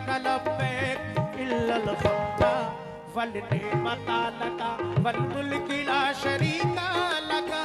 Luck लब्बैक इल्लल हम्दा वल निअमता लका वल मुल्क ला शरीका लका।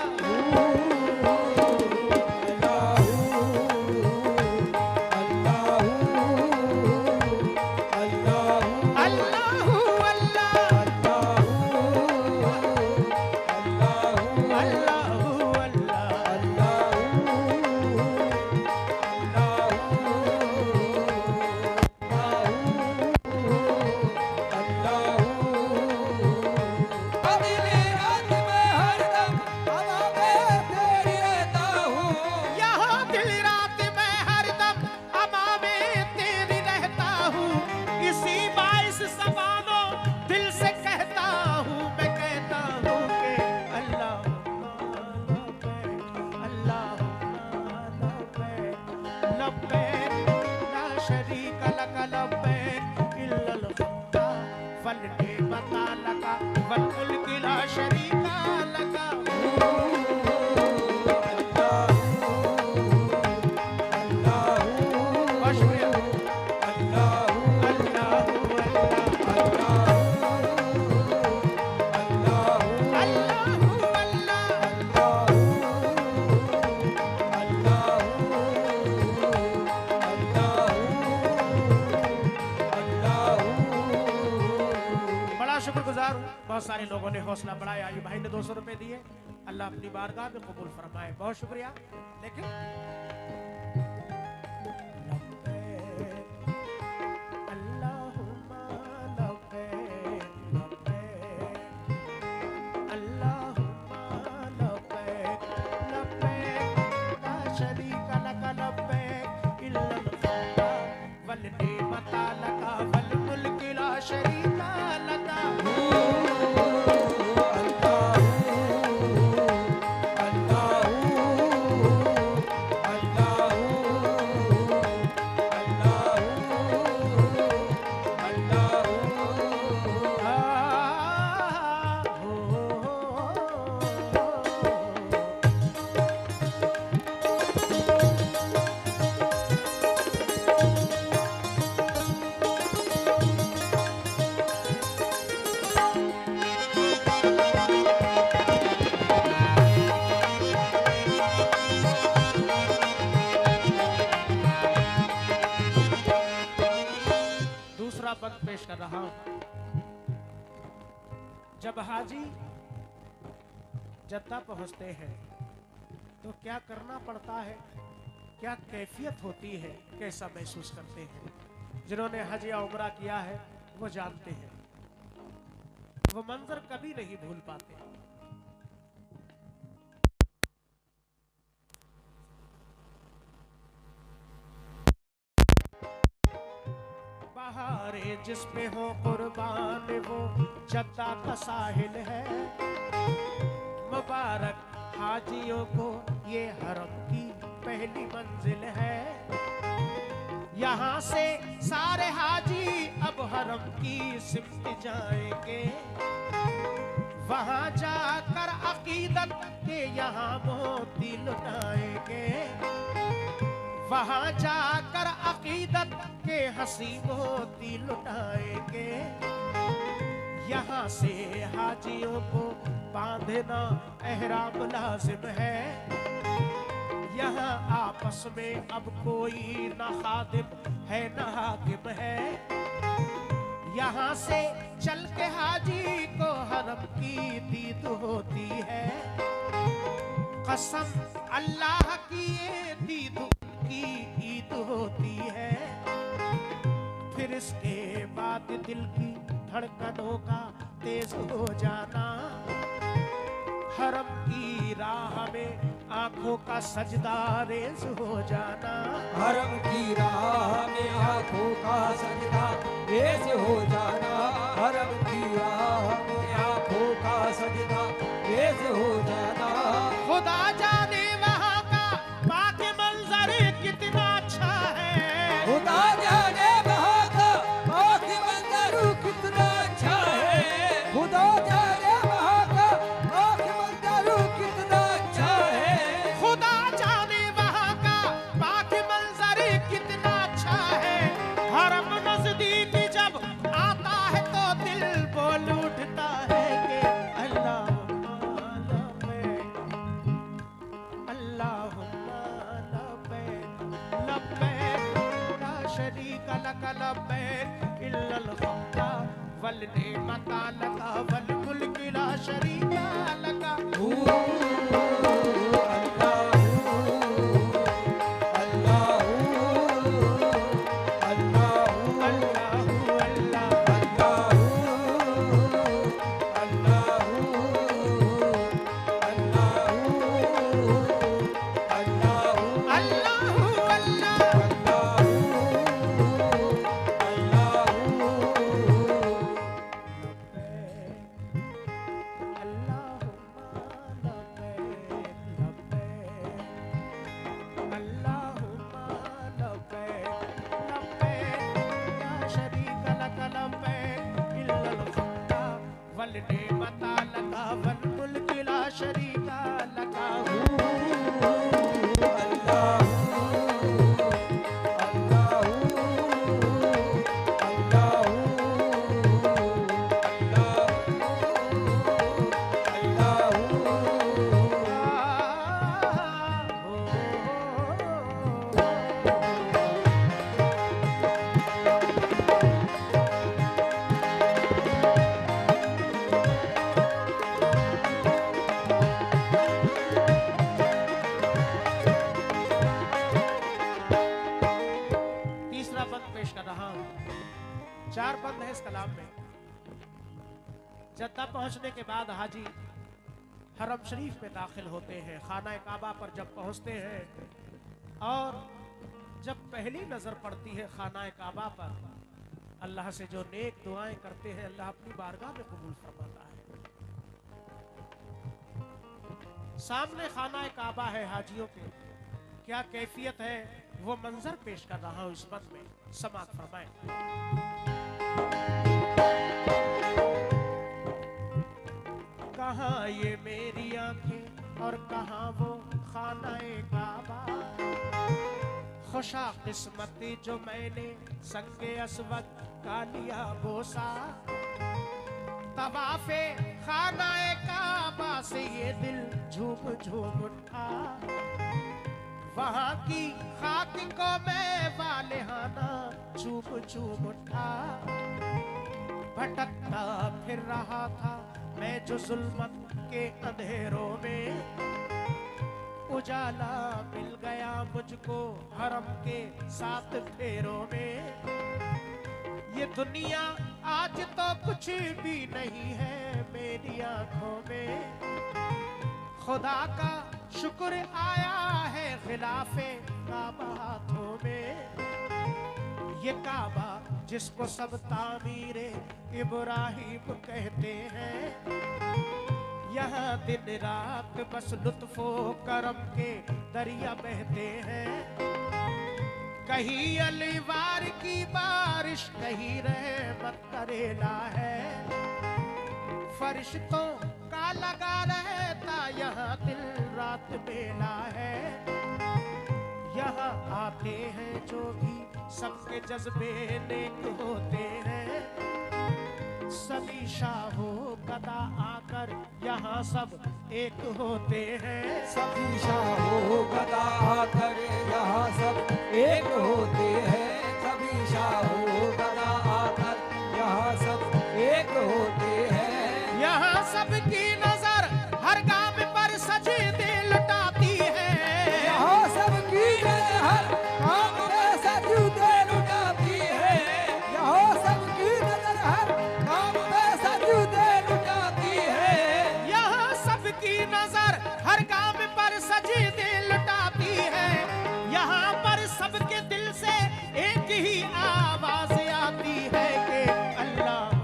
बहुत सारे लोगों ने हौसला बढ़ाया। ये भाई ने 200 रुपए दिए, अल्लाह अपनी बारगाह में कबूल फरमाए, बहुत शुक्रिया। लेकिन पेश कर रहा हूं। जब हाजी जद्दा पहुंचते हैं तो क्या करना पड़ता है, क्या कैफियत होती है, कैसा महसूस करते हैं। जिन्होंने हज या उम्रा किया है वो जानते हैं, वो मंजर कभी नहीं भूल पाते। बहारे जिस पे हो कुर्बान वो जद्दा का साहिल है। मुबारक हाजियों को ये हरम की पहली मंजिल है। यहाँ से सारे हाजी अब हरम की सिमत जाएंगे। वहाँ जाकर अकीदत के यहाँ मोती लुटाएंगे। वहाँ जाकर अकीदत के हंसी मोती लुटाएंगे। यहाँ से हाजियों को बांधना एहराम लाजिम है। यहाँ आपस में अब कोई न खादिम है न हाकिम है। यहाँ से चल के हाजी को हरम की दीद होती है। कसम अल्लाह की ये दीद की ईद होती है। फिर इसके बाद दिल की धड़कनों का तेज हो जाना। हरम की राह में आंखों का सजदा रेज हो जाना। हरम की राह में आंखों का सजदा रेज हो जाना। हरम की राह में आंखों का सजदा रेज हो जाना। खुदा जाने वहाँ का पाक मंजर कितना अच्छा है। खुदा जाने वहाँ का पाक मंजर कितना अच्छा है। खुदा जाने वहाँ का पाक मंजर कितना अच्छा है। खुदा जाने वहाँ का पाक मंजर कितना अच्छा है। हरम नज़दीक लब्बैक इल्लल खौका वल नेमता लका वल मुल्क ला शरीका लका। चार बंद है इस कलाम में। जद्दा पहुंचने के बाद हाजी हरम शरीफ में दाखिल होते हैं। खाना काबा पर जब पहुंचते हैं और जब पहली नजर पड़ती है खाना काबा पर, अल्लाह से जो नेक दुआएं करते हैं अल्लाह अपनी बारगाह में कबूल फरमाता है। सामने खाना काबा है हाजियों के, क्या कैफियत है वो मंजर पेश कर रहा हूं इस बंद में, समाअत फरमाएं। कहाँ ये मेरी आंखें और कहाँ वो खानाए काबा, खुशा किस्मती जो मैंने संगे असवद का लिया बोसा। तवाफे खानाए काबा से ये दिल झूम झूम उठा, वहाँ की खाक को मैं वालेहाना चूम चूम उठा। भटकता फिर रहा था मैं जो जुल्मत के अंधेरों में, उजाला मिल गया मुझको हरम के 7 फेरों में। ये दुनिया आज तो कुछ भी नहीं है मेरी आंखों में, खुदा का शुक्र आया है खिलाफे काबा हाथों में। ये काबा जिसको सब तामीरे इब्राहिम कहते हैं, यहाँ दिन रात बस लुत्फो करम के दरिया बहते हैं। कहीं अलीवार की बारिश कहीं रहमत करेला है, फरिश्तों का लगा रहता यहाँ दिन रात बेला है। यहाँ आते हैं जो भी सबके जज्बे नेक होते हैं, सभी शाहो गदा आकर यहाँ सब एक होते हैं। सभी शाहो गदा आकर यहाँ सब एक होते हैं। सभी शाहो गदा आकर यहाँ सब एक होते हैं। यहाँ सबकी नजर हर गाम पर सजदे लुटाती है। यहाँ सबकी नजर हर काम में सजदे लुटाती है। यहाँ सबकी नजर हर काम में सजदे लुटाती है। यहाँ सबकी नजर हर काम पर सजदे लुटाती है। यहाँ पर सबके दिल से एक ही आवाज आती है कि अल्लाह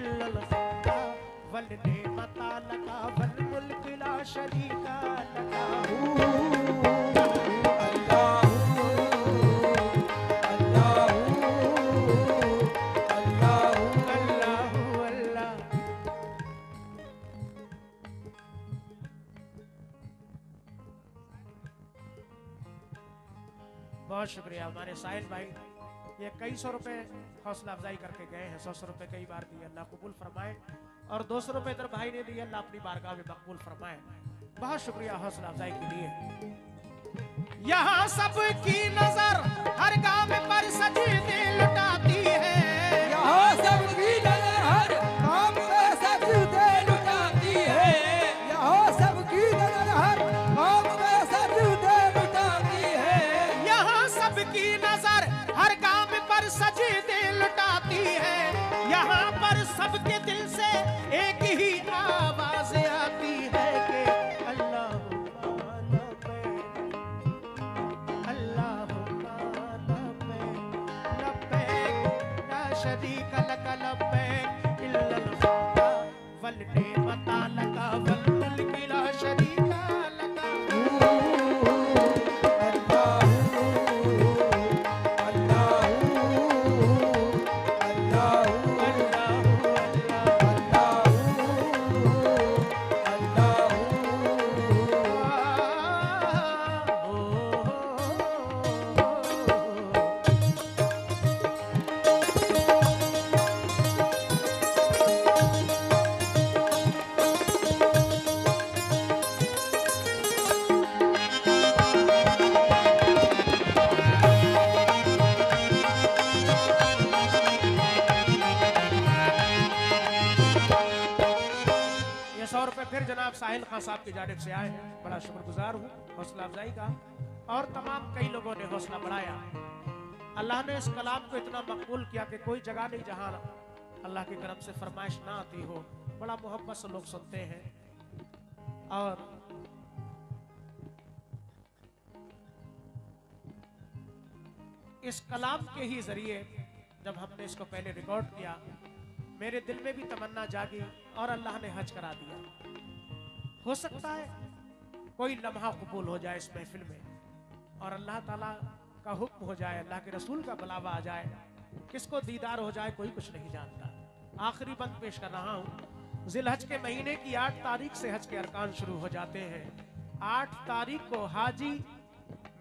इल्लल खुदा वल नेमता लका वल मुल्क ला शरीका लका। बहुत शुक्रिया हमारे साहिल भाई, ये कई सौ रुपए हौसला अफजाई करके गए हैं। 100 रुपए कई बार दिए, अल्लाह कबूल फरमाए। और 200 रुपए इधर भाई ने दिए, अल्लाह अपनी बारगाह में मकबूल फरमाए। बहुत शुक्रिया हौसला अफजाई के लिए। यहाँ सबकी नजर हर काम पर सजदे लुटाती है, यहाँ सबकी नजर हर काम पर सजदे लुटाती है, यहाँ सबकी नजर हर काम पर सजदे लुटाती है, यहाँ सबकी नजर हर काम पर सजदे लुटाती है। यहाँ पर सबके दिल से एक ही आवाज आती है कि अल्लाहुम्मा लब्बैक, अल्लाहुम्मा लब्बैक, लब्बैक ला शरीका लक लब्बैक इल्लल खुदा वल नेमता लका वल मुल्क ला शरीका लका। फिर जनाब साहिल खान साहब की जानिब से आए हैं, बड़ा शुक्रगुजार हूँ हौसला अफजाई का। और तमाम कई लोगों ने हौसला बढ़ाया। अल्लाह ने इस कलाम को इतना मकबूल किया कि कोई जगह नहीं जहां अल्लाह की तरफ से फरमाइश ना आती हो। बड़ा मोहब्बत से लोग सुनते हैं। और इस कलाम के ही जरिए जब हमने इसको पहले रिकॉर्ड किया, मेरे दिल में भी तमन्ना जागी और अल्लाह ने हज करा दिया। हो सकता है कोई लम्हा कबूल हो जाए इस महफिल में और अल्लाह ताला का हुक्म हो जाए, अल्लाह के रसूल का बुलावा आ जाए, किसको दीदार हो जाए कोई कुछ नहीं जानता। आखिरी बंद पेश कर रहा हूँ। जिलहज के महीने की 8 तारीख से हज के अरकान शुरू हो जाते हैं। 8 तारीख को हाजी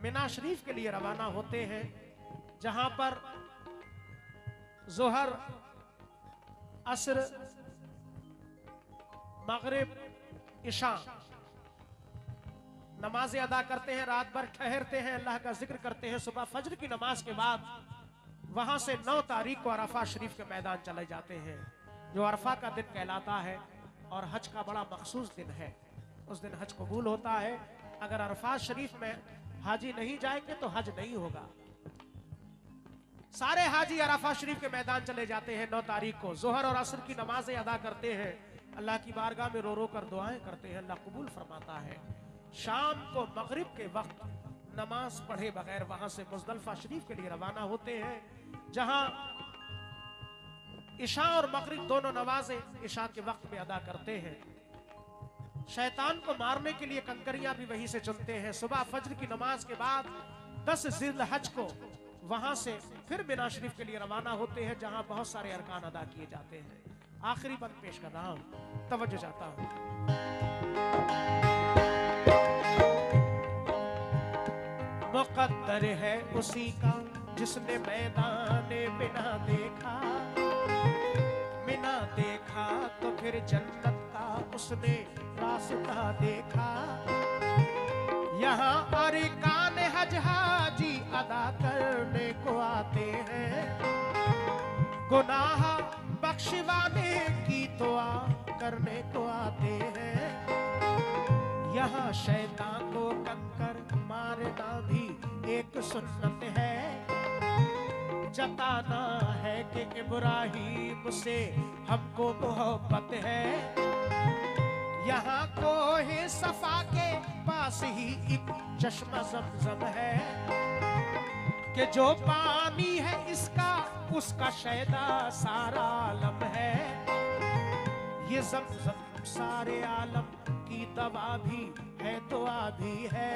मिना शरीफ के लिए रवाना होते हैं, जहां पर जोहर, असर, मगरिब, इशा नमाजें अदा करते हैं, रात भर ठहरते हैं, अल्लाह का जिक्र करते हैं। सुबह फजर की नमाज के बाद वहां से 9 तारीख को अरफा शरीफ के मैदान चले जाते हैं, जो अरफा का दिन कहलाता है और हज का बड़ा मखसूस दिन है। उस दिन हज कबूल होता है। अगर अरफा शरीफ में हाजी नहीं जाएंगे तो हज नहीं होगा। सारे हाजी अरफा शरीफ के मैदान चले जाते हैं। 9 तारीख को जोहर और असर की नमाजें अदा करते हैं, अल्लाह की बारगाह में रो रो कर दुआएं करते हैं, अल्लाह कबूल फरमाता है। शाम को मगरिब के वक्त नमाज पढ़े बगैर वहां से मुज़दलिफा शरीफ के लिए रवाना होते हैं, जहां इशा और मगरिब दोनों नमाजें इशा के वक्त में अदा करते हैं। शैतान को मारने के लिए कंकरियां भी वहीं से चुनते हैं। सुबह फजर की नमाज के बाद 10 जिलहज को वहां से फिर मिना शरीफ के लिए रवाना होते हैं, जहां बहुत सारे अरकान अदा किए जाते हैं। आखिरी बंद पेश कर रहा हूं, तवज्जो चाहता हूं। मुक़द्दर है उसी का जिसने मैदाने बिना देखा, बिना देखा तो फिर जन्नत का उसने रास्ता देखा। यहाँ अरकान हज हाजी अदा करने को आते हैं, गुनाह बख्शवाने की दुआ करने को आते हैं। यहाँ शैतान को कंकर मारना भी एक सुन्नत है, जताना है कि इब्राहिम से हमको मोहब्बत है। यहाँ कोहे सफा के पास ही एक चश्मा ज़मज़म है, कि जो पानी है इसका उसका शैदा सारा आलम है। ये ज़मज़म सारे आलम की दवा भी है, दुआ भी है।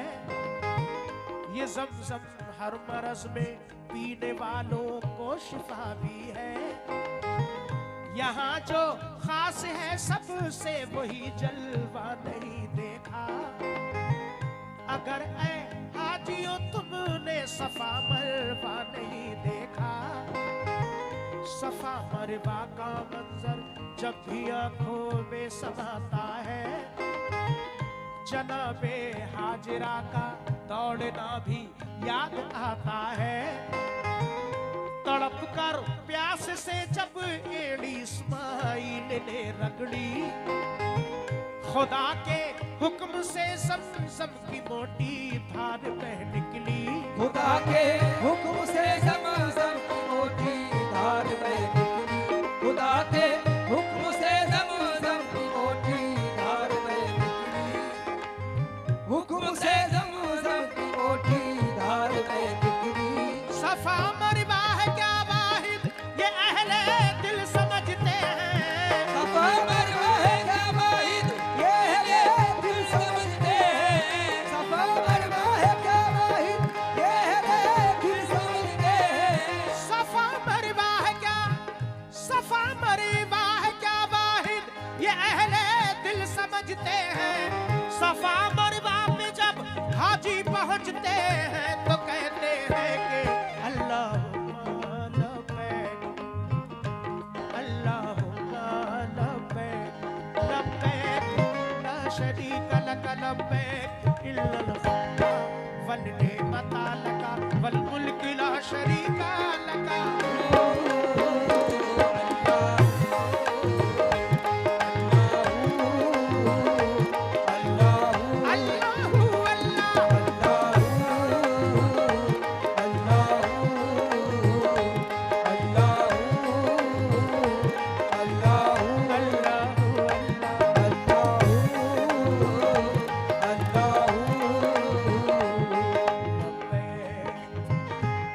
ये ज़मज़म हर मरज में पीने वालों को शिफा भी है। यहाँ जो खास है सबसे वही जलवा नहीं देखा। अगर ऐ हाजियो तुमने सफा मरवा नहीं देखा। सफा मरवा का मंजर जब भी आंखों में समाता है, जनाबे हाजिरा का दौड़ना भी याद आता है। तड़प कर प्यास से जब एड़ी इस्माइल ने रगड़ी, खुदा के हुक्म से ज़मज़म की मोटी धार बह निकली। खुदा के हुक्म से ज़मज़म की मोटी धार बह निकली। खुदा के हुक्म से ज़मज़म की मोटी धार बह निकली। हुक्म से ज़मज़म की मोटी धार बह निकली। सफा मरवा है क्या वाहिद ये अहले दिल समझते हैं। सफा मरवा है क्या वाहिद ये अहले दिल समझते हैं। सफा मरवा है क्या वाहिद ये अहले दिल समझते हैं। सफा मरवा है क्या, सफा मरवा है क्या वाहिद ये अहले दिल समझते हैं। सफा मरवा में जब हाजी पहुंचते हैं तो कहते हैं कि अल्लाहुम्मा लब्बैक, अल्लाहुम्मा लब्बैक, लब्बैक ला शरीका लक लब्बैक इल्लल हुम्मा वल निअमता लका वल मुल्क ला शरीका लका।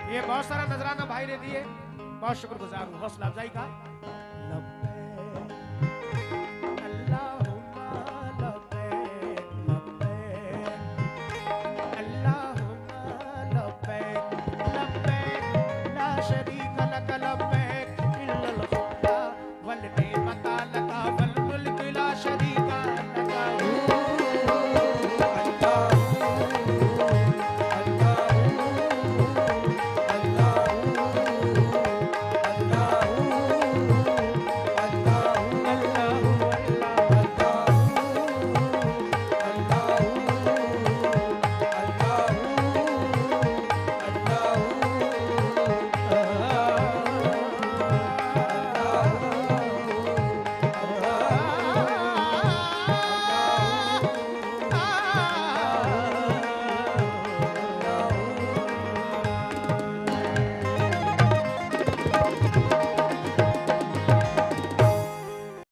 ये बहुत सारा नजराना भाई ने दिए, बहुत शुक्रगुजार हूँ हौसला अफजाई का। लब्बैक